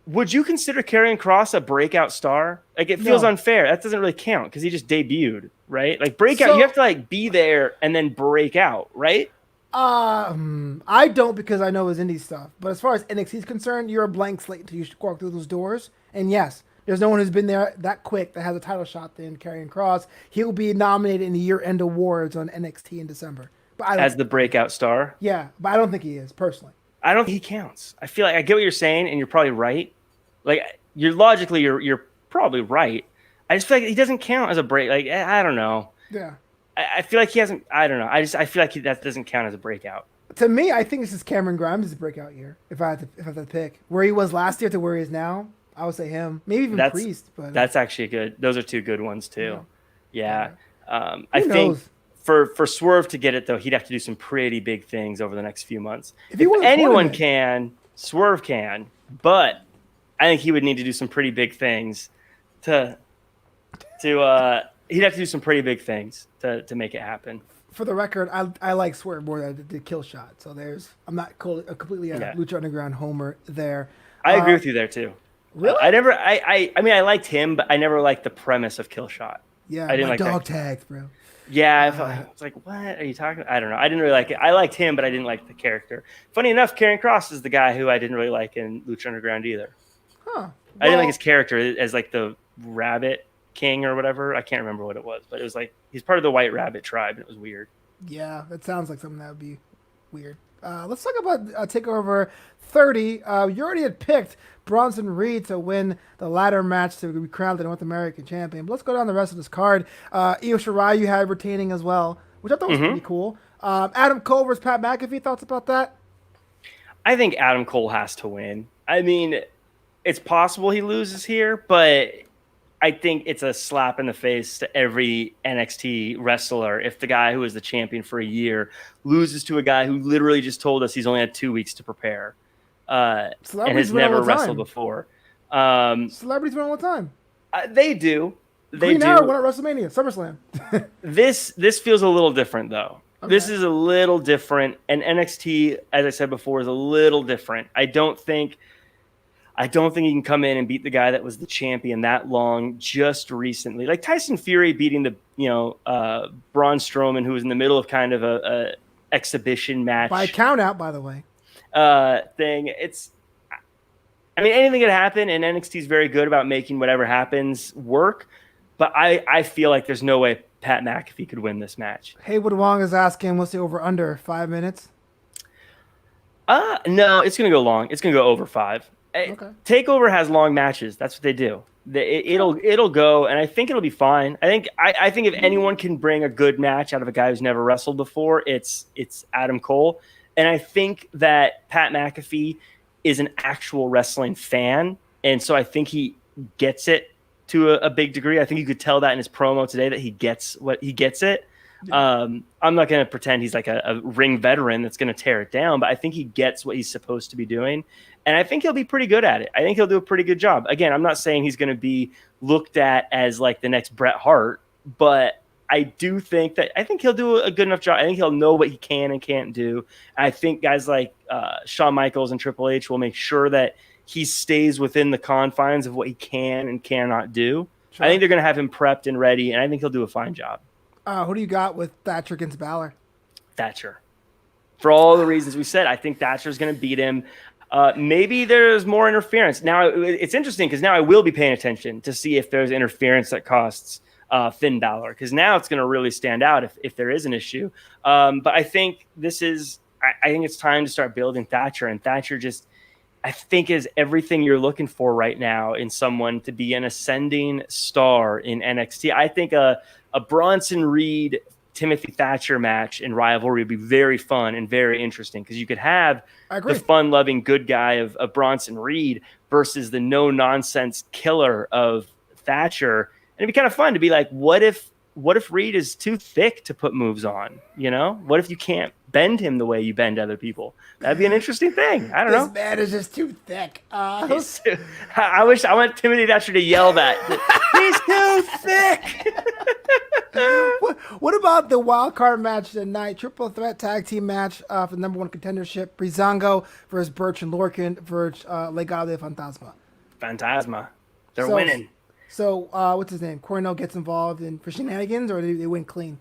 Would you consider Karrion Kross a breakout star? Like, it feels unfair. That doesn't really count because he just debuted, right? Like, breakout, you have to like be there and then break out, right? I don't, because I know his indie stuff. But as far as NXT is concerned, you're a blank slate until you walk through those doors. And yes, there's no one who's been there that quick that has a title shot than Karrion Kross. He'll be nominated in the year-end awards on NXT in December. But as the breakout star? Yeah, but I don't think he is, personally. I don't think he counts. I feel like I get what you're saying, and you're probably right. Like, you're probably right. I just feel like he doesn't count as a break. Like, I don't know. Yeah. I feel like he hasn't. I don't know. I feel like that doesn't count as a breakout. To me, I think this is Cameron Grimes' breakout year. If I had to pick where he was last year to where he is now, I would say him. Maybe even Priest. But that's actually good. Those are 2 good ones too. Yeah. I think for Swerve to get it though, he'd have to do some pretty big things over the next few months. If anyone can, Swerve can, but I think he would need to do some pretty big things to he'd have to do some pretty big things to make it happen. For the record, I like Swerve more than the kill shot. So I'm not completely a Lucha Underground homer there. I agree with you there too. Really? I mean, I liked him, but I never liked the premise of kill shot. Yeah, I didn't like dog tags, bro. Yeah, I was like, what are you talking about? I don't know. I didn't really like it. I liked him, but I didn't like the character. Funny enough, Karrion Kross is the guy who I didn't really like in Lucha Underground either. Huh. Well, I didn't like his character as like the Rabbit King or whatever. I can't remember what it was, but it was like he's part of the White Rabbit tribe, and it was weird. Yeah, that sounds like something that would be weird. Let's talk about TakeOver 30. You already had picked Bronson Reed to win the ladder match to be crowned the North American champion. But let's go down the rest of this card. Io Shirai you had retaining as well, which I thought was pretty cool. Adam Cole versus Pat McAfee. Thoughts about that? I think Adam Cole has to win. I mean, it's possible he loses here, but I think it's a slap in the face to every NXT wrestler if the guy who is the champion for a year loses to a guy who literally just told us he's only had 2 weeks to prepare and has never wrestled before. Celebrities win all the time. They do. They Green do. Arrow won at WrestleMania, SummerSlam. This feels a little different though. Okay. This is a little different, and NXT, as I said before, is a little different. I don't think he can come in and beat the guy that was the champion that long just recently. Like Tyson Fury beating the Braun Strowman, who was in the middle of kind of a exhibition match by count out, by the way. Thing. I mean, anything could happen, and NXT is very good about making whatever happens work. But I feel like there's no way Pat McAfee could win this match. Haywood Wong is asking, what's the over under 5 minutes? No, it's gonna go long. It's gonna go over 5. Okay. Takeover has long matches. That's what they do. It'll go, and I think it'll be fine. I think if anyone can bring a good match out of a guy who's never wrestled before, it's Adam Cole. And I think that Pat McAfee is an actual wrestling fan, and so I think he gets it to a big degree. I think you could tell that in his promo today that he gets it. Yeah. I'm not going to pretend he's like a ring veteran that's going to tear it down, but I think he gets what he's supposed to be doing. And I think he'll be pretty good at it. I think he'll do a pretty good job. Again, I'm not saying he's going to be looked at as like the next Bret Hart, but I do think he'll do a good enough job. I think he'll know what he can and can't do. And I think guys like Shawn Michaels and Triple H will make sure that he stays within the confines of what he can and cannot do. Sure. I think they're going to have him prepped and ready, and I think he'll do a fine job. Who do you got with Thatcher against Balor? Thatcher. For all the reasons we said, I think Thatcher's going to beat him. Maybe there's more interference. Now, it's interesting because now I will be paying attention to see if there's interference that costs Finn Balor, because now it's going to really stand out if there is an issue. But I think I think it's time to start building Thatcher, and Thatcher just, I think, is everything you're looking for right now in someone to be an ascending star in NXT. I think a Bronson Reed Timothy Thatcher match in Rivalry would be very fun and very interesting, because you could have the fun-loving good guy of Bronson Reed versus the no-nonsense killer of Thatcher. And it'd be kind of fun to be like, what if Reed is too thick to put moves on? You know, what if you can't bend him the way you bend other people? That'd be an interesting thing. I don't know. This man is just too thick. I want Timothy Thatcher to yell that. He's too thick. What about the wild card match tonight? Triple threat tag team match for the number one contendership. Breezango versus Birch and Lorcan versus Legado de Fantasma. They're winning. So, what's his name? Cornell gets involved for shenanigans, or do they win clean?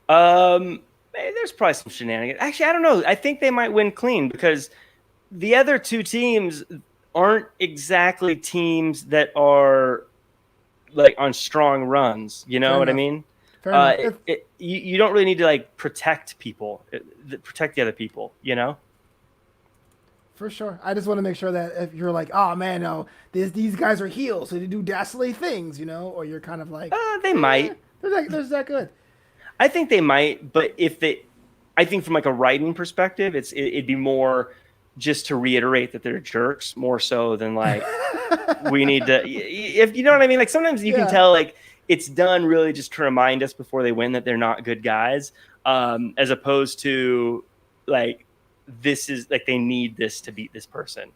There's probably some shenanigans. Actually, I don't know. I think they might win clean, because the other two teams aren't exactly teams that are like on strong runs. You know what I mean? Fair enough. You don't really need to like protect people, protect the other people. You know. For sure. I just want to make sure that if you're like, oh man, no, these guys are heels, so they do dastardly things, you know, or you're kind of like, they might. They're that good. I think they might, but I think from like a writing perspective, it'd be more just to reiterate that they're jerks more so than like we need to. If you know what I mean, like sometimes you can tell like it's done really just to remind us before they win that they're not good guys, as opposed to like, this is like they need this to beat this person.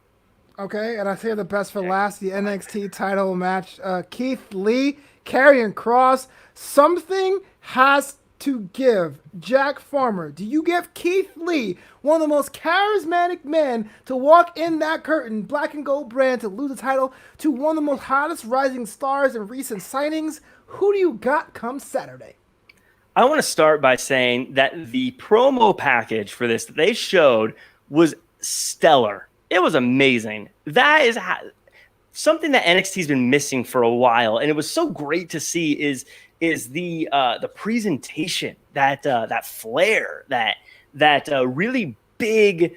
Okay, and I say the best for last, the NXT title match. Keith Lee, Karrion Kross. Something has to give. Jack Farmer, do you give Keith Lee, one of the most charismatic men, to walk in that curtain, black and gold brand, to lose the title to one of the most hottest rising stars in recent signings? Who do you got come Saturday? I want to start by saying that the promo package for this that they showed was stellar. It was amazing. That is something that NXT's been missing for a while, and it was so great to see is the presentation, that flair, that really big,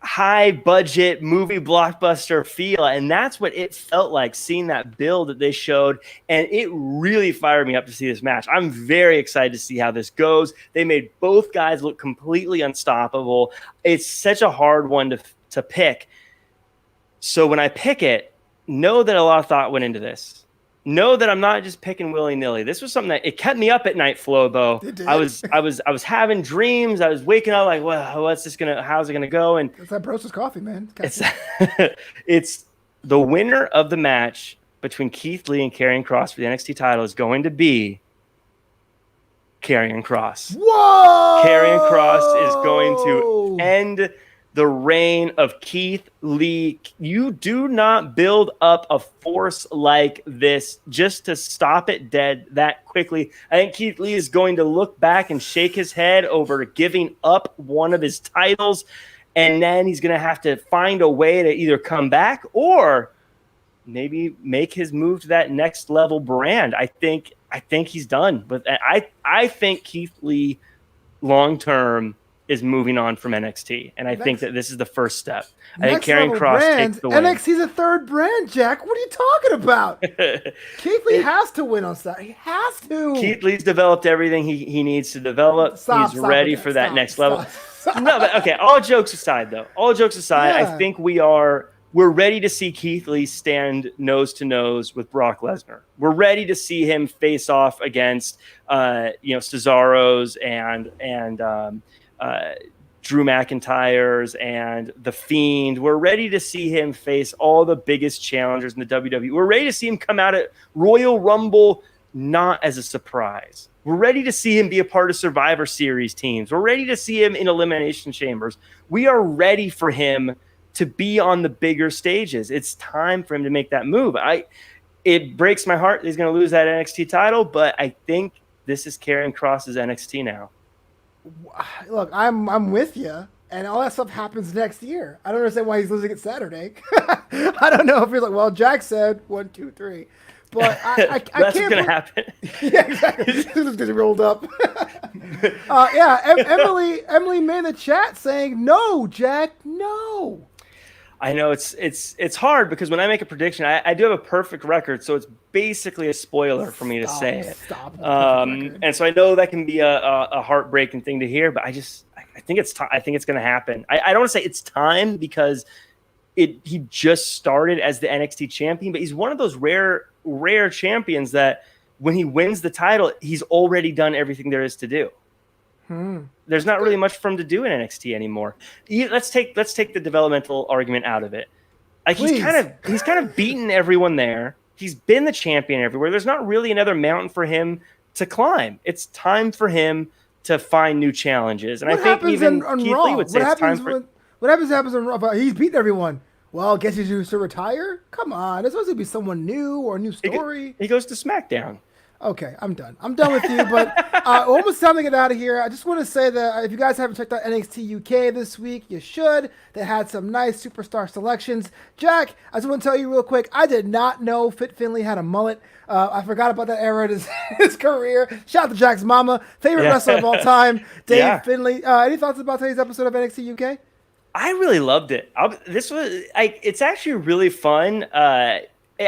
high budget movie blockbuster feel. And that's what it felt like, seeing that build that they showed. And it really fired me up to see this match. I'm very excited to see how this goes. They made both guys look completely unstoppable. It's such a hard one to pick. So when I pick it, know that a lot of thought went into this. Know that I'm not just picking willy-nilly. This was something that it kept me up at night, Flobo. I was having dreams. I was waking up like, well, how's it gonna go? And it's that Broster's coffee, man. It's the winner of the match between Keith Lee and Karrion Kross for the NXT title is going to be Karrion Kross. Whoa! Karrion Kross is going to end the reign of Keith Lee. You do not build up a force like this just to stop it dead that quickly. I think Keith Lee is going to look back and shake his head over giving up one of his titles, and then he's going to have to find a way to either come back or maybe make his move to that next level brand. I think he's done. But I think Keith Lee long term is moving on from NXT, and I think that this is the first step. I think Karrion Kross takes the win. NXT's a third brand, Jack. What are you talking about? Keith Lee has to win on Saturday. He has to. Keith Lee's developed everything he needs to develop. He's ready for that next level. No, but okay. All jokes aside, I think we're ready to see Keith Lee stand nose to nose with Brock Lesnar. We're ready to see him face off against Cesaro's and Drew McIntyre's and The Fiend. We're ready to see him face all the biggest challengers in the WWE. We're ready to see him come out at Royal Rumble not as a surprise. We're ready to see him be a part of Survivor Series teams. We're ready to see him in Elimination Chambers. We are ready for him to be on the bigger stages. It's time for him to make that move. It breaks my heart that he's going to lose that NXT title, but I think this is Karrion Kross's NXT now. Look, I'm with you, and all that stuff happens next year. I don't understand why he's losing it Saturday. I don't know if he's like, well, Jack said 1, 2, 3, but I That's can't. That's gonna happen. Yeah, exactly. Just rolled up. Emily made the chat saying, "No, Jack, no." I know it's hard because when I make a prediction, I do have a perfect record, so it's basically a spoiler for me to say it. And so I know that can be a heartbreaking thing to hear, but I think it's I think it's going to happen. I don't want to say it's time because he just started as the NXT champion, but he's one of those rare champions that when he wins the title, he's already done everything there is to do. There's not really much for him to do in NXT anymore. Let's take the developmental argument out of it. Like he's kind of beaten everyone there. He's been the champion everywhere. There's not really another mountain for him to climb. It's time for him to find new challenges. And I think even Keith Lee would say it's time for. What happens on Raw? He's beaten everyone. Well, guess he's going to retire? Come on. There's supposed to be someone new or a new story. He goes to SmackDown. Okay, I'm done. I'm done with you, but almost time to get out of here. I just want to say that if you guys haven't checked out NXT UK this week, you should. They had some nice superstar selections. Jack, I just want to tell you real quick, I did not know Fit Finlay had a mullet. I forgot about that era in his career. Shout out to Jack's mama, favorite wrestler of all time, Dave Finlay. Any thoughts about today's episode of NXT UK? I really loved it. It's actually really fun.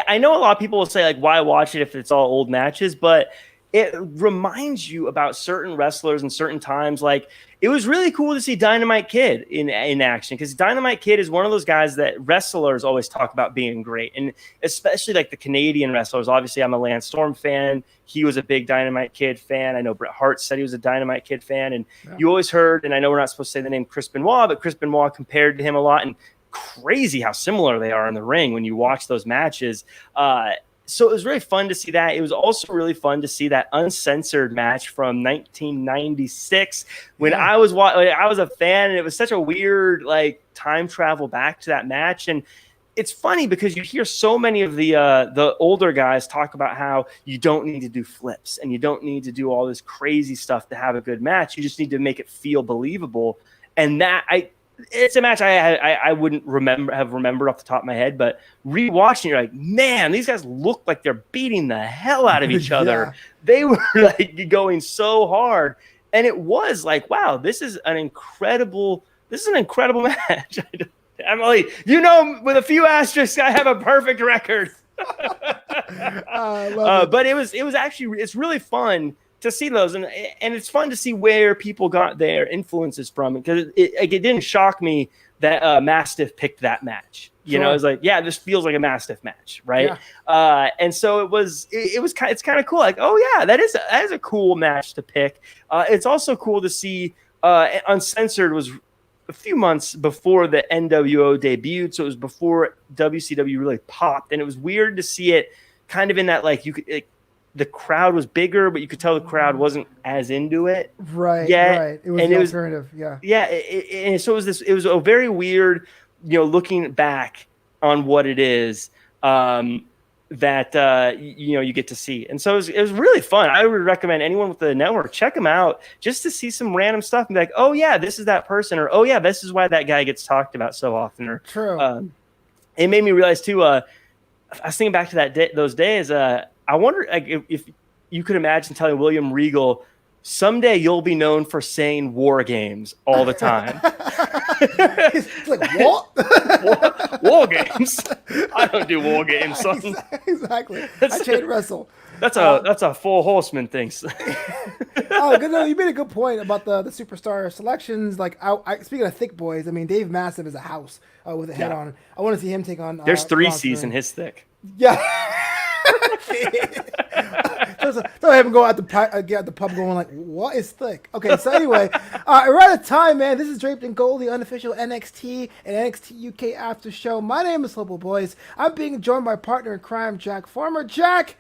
I know a lot of people will say, like, why watch it if it's all old matches? But it reminds you about certain wrestlers and certain times. Like, it was really cool to see Dynamite Kid in action because Dynamite Kid is one of those guys that wrestlers always talk about being great. And especially, like, the Canadian wrestlers. Obviously, I'm a Lance Storm fan. He was a big Dynamite Kid fan. I know Bret Hart said he was a Dynamite Kid fan. And you always heard, and I know we're not supposed to say the name Chris Benoit, but Chris Benoit compared to him a lot. And crazy how similar they are in the ring when you watch those matches. So it was really fun to see that. It was also really fun to see that uncensored match from 1996 when I was a fan, and it was such a weird like time travel back to that match. And it's funny because you hear so many of the older guys talk about how you don't need to do flips and you don't need to do all this crazy stuff to have a good match. You just need to make it feel believable. And it's a match I wouldn't have remembered off the top of my head, but rewatching, you're like, man, these guys look like they're beating the hell out of each other. They were like going so hard, and it was like, wow, this is an incredible match. Emily, with a few asterisks, I have a perfect record. But it's really fun to see those, and it's fun to see where people got their influences from, because it didn't shock me that Mastiff picked that match. You know, I was like, yeah, this feels like a Mastiff match, right? Yeah. And so it's kind of cool. Like, oh yeah, that is a cool match to pick. It's also cool to see Uncensored was a few months before the NWO debuted, so it was before WCW really popped, and it was weird to see it kind of in that the crowd was bigger, but you could tell the crowd wasn't as into it. Right. It was the alternative. And so it was a very weird, looking back on what it is that you get to see. And so it was really fun. I would recommend anyone with the network, check them out just to see some random stuff and be like, oh yeah, this is that person, or oh yeah, this is why that guy gets talked about so often. Or true. It made me realize too, I was thinking back to those days, I wonder if you could imagine telling William Regal, someday you'll be known for saying war games all the time. It's like, what? War games? I don't do war games, son. Exactly. I chain wrestle. That's a Four Horsemen thing. You made a good point about the superstar selections. Like, speaking of thick boys, I mean, Dave Massive is a house with a head on. I want to see him take on. There's 3 C's in his thick. Yeah. Don't have him go out the pub going like, what is thick? Okay, so anyway, we're out of time, man. This is Draped in Gold, the unofficial NXT and NXT UK after show. My name is Flobo Boyce. I'm being joined by partner in crime, Jack Farmer. Jack,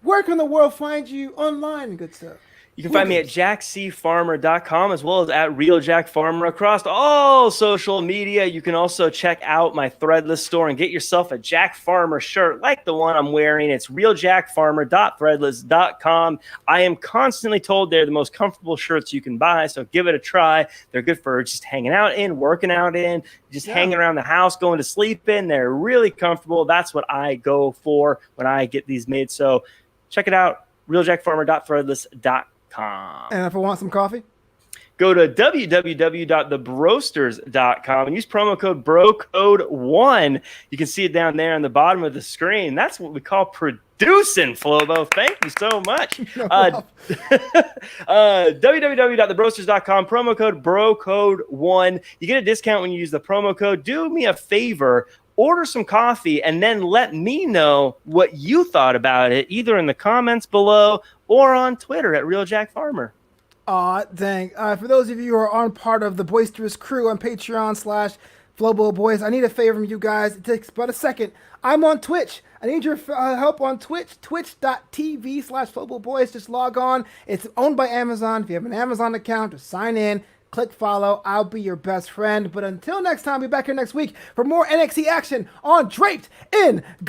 where can the world find you online, good stuff? You can find me at jackcfarmer.com as well as at RealJackFarmer across all social media. You can also check out my Threadless store and get yourself a Jack Farmer shirt like the one I'm wearing. It's realjackfarmer.threadless.com. I am constantly told they're the most comfortable shirts you can buy, so give it a try. They're good for just hanging out in, working out in, just hanging around the house, going to sleep in. They're really comfortable. That's what I go for when I get these made. So check it out, realjackfarmer.threadless.com. And if I want some coffee, go to www.thebroasters.com and use promo code BROCODE1. You can see it down there on the bottom of the screen. That's what we call producing, Flobo. Thank you so much. www.thebroasters.com, promo code BROCODE1. You get a discount when you use the promo code. Do me a favor. Order some coffee and then let me know what you thought about it, either in the comments below or on Twitter at RealJackFarmer. Dang. For those of you who are on part of the boisterous crew on Patreon/Flobo Boys, I need a favor from you guys. It takes about a second. I'm on Twitch. I need your help on Twitch, twitch.tv/Flobo Boys. Just log on. It's owned by Amazon. If you have an Amazon account, just sign in. Click follow. I'll be your best friend. But until next time, be back here next week for more NXT action on Draped in Gold.